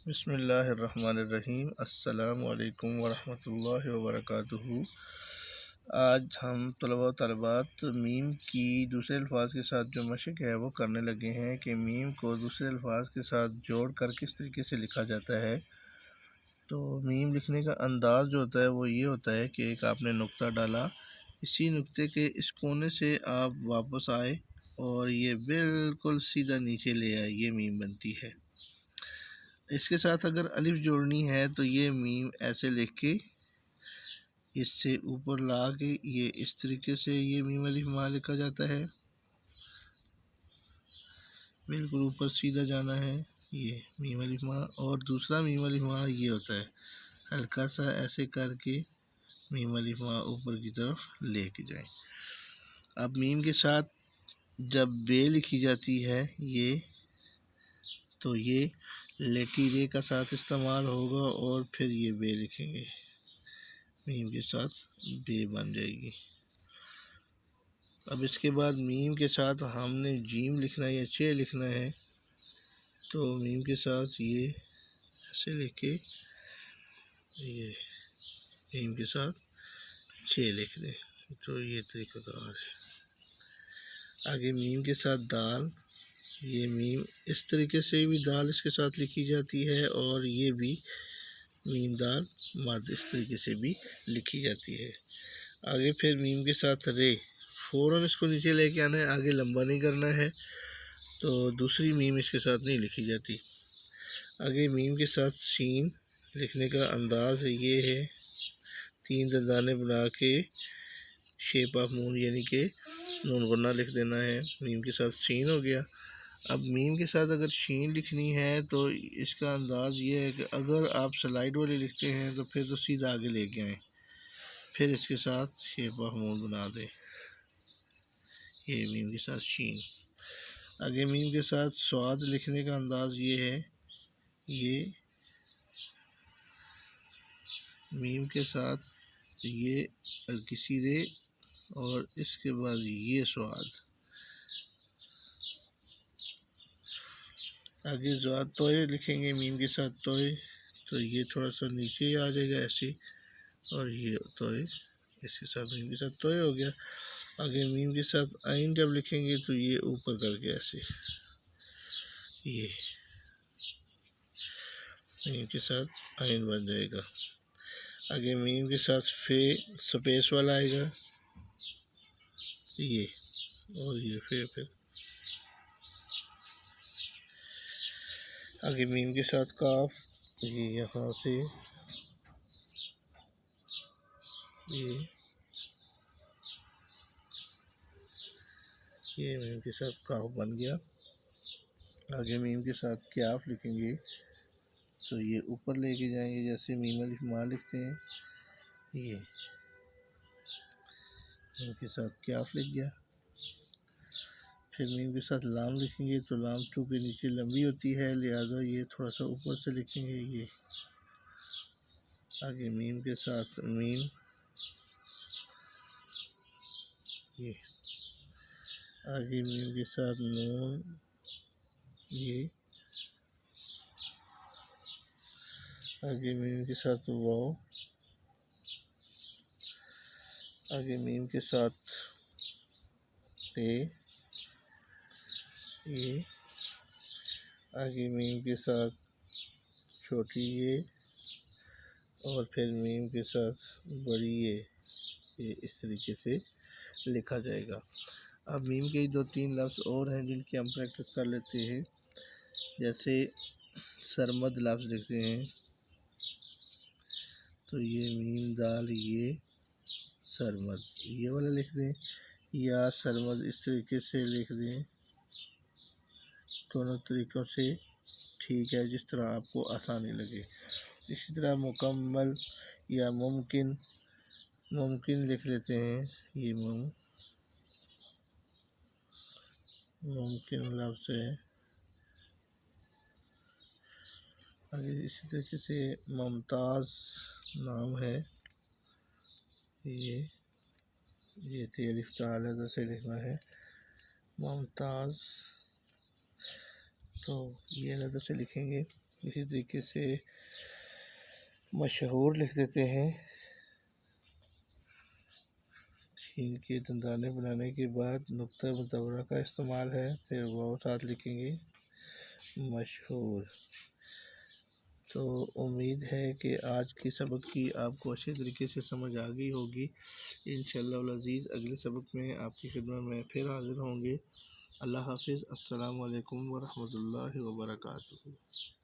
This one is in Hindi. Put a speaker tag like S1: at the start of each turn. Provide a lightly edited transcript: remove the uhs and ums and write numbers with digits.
S1: बिस्मिल्लाहिर्रहमानिर्रहीम। अस्सलामु अलैकुम वरहमतुल्लाहि वबरकातुहू। आज हम तलबा तलबात मीम की दूसरे अल्फाज के साथ जो मशक है वो करने लगे हैं कि मीम को दूसरे अल्फाज के साथ जोड़ कर किस तरीके से लिखा जाता है। तो मीम लिखने का अंदाज़ जो होता है वो ये होता है कि एक आपने नुक्ता डाला, इसी नुक्ते के इस कोने से आप वापस आए और ये बिल्कुल सीधा नीचे ले आए, ये मीम बनती है। इसके साथ अगर अलिफ जोड़नी है तो ये मीम ऐसे लिख के इससे ऊपर ला के ये इस तरीके से ये मीम अलिफ मां लिखा जाता है। बिल्कुल ऊपर सीधा जाना है, ये मीम अलिफ मां। और दूसरा मीम अलिफ मां ये होता है, हल्का सा ऐसे करके मीम अलिफ मां ऊपर की तरफ लेके जाएं। अब मीम के साथ जब बे लिखी जाती है ये, तो ये लेटी रे का साथ इस्तेमाल होगा और फिर ये बे लिखेंगे, मीम के साथ बे बन जाएगी। अब इसके बाद मीम के साथ हमने जीम लिखना है या चे लिखना है, तो मीम के साथ ये ऐसे लिखे, ये मीम के साथ चे लिख दें, तो ये तरीक़ाकार है। आगे मीम के साथ दाल, ये मीम इस तरीके से भी दाल इसके साथ लिखी जाती है और ये भी मीम दाल मद इस तरीके से भी लिखी जाती है। आगे फिर मीम के साथ रे, फ़ौरन इसको नीचे लेके आना है, आगे लंबा नहीं करना है, तो दूसरी मीम इसके साथ नहीं लिखी जाती। आगे मीम के साथ शीन लिखने का अंदाज़ ये है, 3 दंदाने बना के शेप ऑफ मून यानी कि नून गुन्ना लिख देना है, मीम के साथ शीन हो गया। अब मीम के साथ अगर शीन लिखनी है तो इसका अंदाज़ ये है कि अगर आप स्लाइड वाले लिखते हैं तो फिर तो सीधा आगे लेके आएँ, फिर इसके साथ शेप ऑफ मून बना दें, ये मीम के साथ शीन। आगे मीम के साथ स्वाद लिखने का अंदाज़ ये है, ये मीम के साथ ये हल्की सीधे और इसके बाद ये स्वाद। आगे ज़ाद तोय लिखेंगे मीम के साथ तोय, तो ये थोड़ा सा नीचे आ जाएगा ऐसे, और ये तोय इसके साथ मीम के साथ तोय हो गया। आगे मीम के साथ आइन जब लिखेंगे तो ये ऊपर करके ऐसे, ये मीम के साथ आइन बन जाएगा। आगे मीम के साथ फे स्पेस वाला आएगा, ये और ये फिर आगे मीम के साथ काफ, ये यहाँ से ये मीम के साथ काफ बन गया। आगे मीम के साथ क्याफ लिखेंगे तो ये ऊपर लेके जाएंगे, जैसे मीम अलिफ मां लिखते हैं, ये मीम के साथ क्याफ लिख गया। फिर मीम के साथ लाम लिखेंगे तो लाम चूँकि नीचे लंबी होती है लिहाजा ये थोड़ा सा ऊपर से लिखेंगे, ये। आगे मीम के साथ मीम, ये। आगे मीम के साथ नून, ये। आगे मीम के साथ वाव, आगे मीम के साथ पे, ये। आगे मीम के साथ छोटी ये, और फिर मीम के साथ बड़ी ये इस तरीके से लिखा जाएगा। अब मीम के 2-3 लफ्ज़ और हैं जिनकी हम प्रैक्टिस कर लेते हैं, जैसे सरमद लफ्ज़ लिखते हैं तो ये मीम दाल ये सरमद, ये वाला लिख दें, या सरमद इस तरीके से लिख दें। दोनों तरीक़ों से ठीक है, जिस तरह आपको आसानी लगे। इसी तरह मुकम्मल या मुमकिन, मुमकिन लिख लेते हैं, ये मुमकिन लफ्ज़ है। आगे इसी तरीके से मुमताज़ नाम है, ये तेलिफ ताला से लिखना है मुमताज़, तो ये अलग से लिखेंगे। इसी तरीके से मशहूर लिख देते हैं। शीन के दंदाने बनाने के बाद नुक्ता मुतवरा का इस्तेमाल है, फिर वाव साथ लिखेंगे मशहूर। तो उम्मीद है कि आज की सबक की आपको अच्छे तरीके से समझ आ गई होगी। इंशाअल्लाह अज़ीज़ अगले सबक में आपकी खिदमत में फिर हाज़िर होंगे। अल्लाह हाफ़िज़। अस्सलामु अलैकुम व रहमतुल्लाहि व बरकातुहू।